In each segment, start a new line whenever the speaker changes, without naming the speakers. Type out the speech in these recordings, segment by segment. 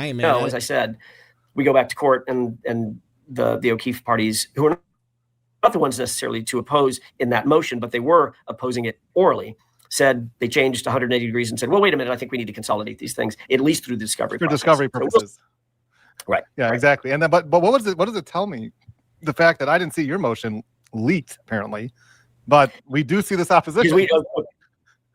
ain't mad.
As I said, we go back to court, and the O'Keefe parties, who are not the ones necessarily to oppose in that motion, but they were opposing it orally, said they changed 180 degrees and said, well, wait a minute, I think we need to consolidate these things, at least through the discovery process.
For discovery purposes.
Right.
Yeah, exactly. And then, but what does it tell me? The fact that I didn't see your motion leaked, apparently, but we do see this opposition.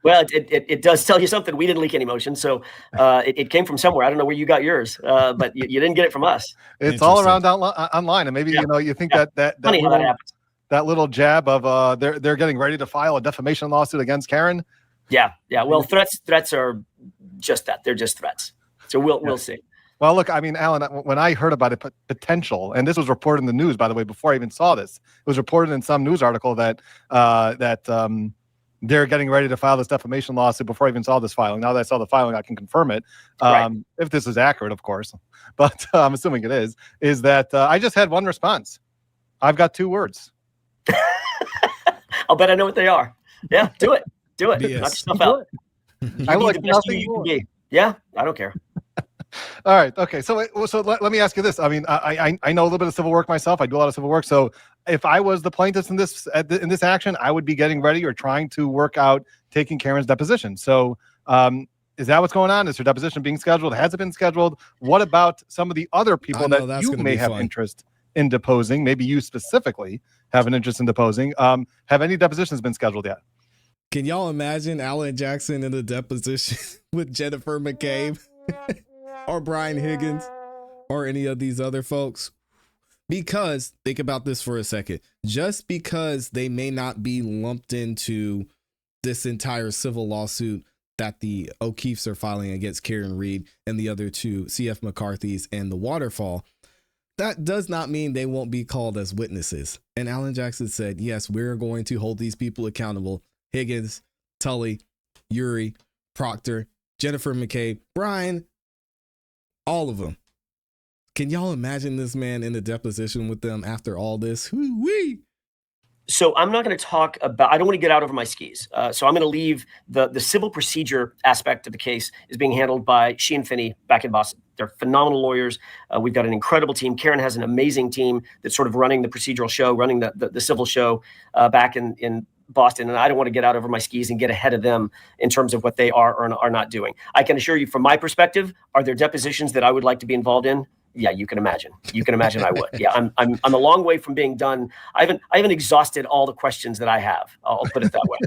Well, it does tell you something. We didn't leak any motion, so it came from somewhere. I don't know where you got yours, but you didn't get it from us.
It's all around online, and maybe you think that little jab of they're getting ready to file a defamation lawsuit against Karen.
Yeah. Well, threats are just that. They're just threats. So we'll see.
Well, look, I mean, Alan, when I heard about it, potential, and this was reported in the news, by the way, before I even saw this, it was reported in some news article that they're getting ready to file this defamation lawsuit before I even saw this filing. Now that I saw the filing, I can confirm it. If this is accurate, of course, but I'm assuming it is that I just had one response. I've got 2 words.
I'll bet I know what they are. Yeah, do it. Knock yourself out.
I like nothing
you can be. Yeah, I don't care.
All right. Okay. So let me ask you this. I mean, I know a little bit of civil work myself. I do a lot of civil work. So if I was the plaintiffs in this action, I would be getting ready or trying to work out taking Karen's deposition. So is that what's going on? Is her deposition being scheduled? Has it been scheduled? What about some of the other people that you may have interest in deposing? Maybe you specifically have an interest in deposing. Have any depositions been scheduled yet?
Can y'all imagine Alan Jackson in a deposition with Jennifer McCabe? Or Brian Higgins, or any of these other folks? Because, think about this for a second, just because they may not be lumped into this entire civil lawsuit that the O'Keefes are filing against Karen Reed and the other 2 C.F. McCarthy's and the Waterfall, that does not mean they won't be called as witnesses. And Alan Jackson said, yes, we're going to hold these people accountable. Higgins, Tully, Yuri, Proctor, Jennifer McCabe, Brian, all of them. Can y'all imagine this man in a deposition with them after all this? Woo-wee.
So I'm not going to talk about, I don't want to get out over my skis. So I'm going to leave the civil procedure aspect of the case is being handled by she and Finney back in Boston. They're phenomenal lawyers. We've got an incredible team. Karen has an amazing team that's sort of running the procedural show, running the civil show back in Boston. And I don't want to get out over my skis and get ahead of them in terms of what they are or are not doing. I can assure you from my perspective, are there depositions that I would like to be involved in? Yeah, you can imagine. I would. Yeah, I'm a long way from being done. I haven't exhausted all the questions that I have. I'll put it that way.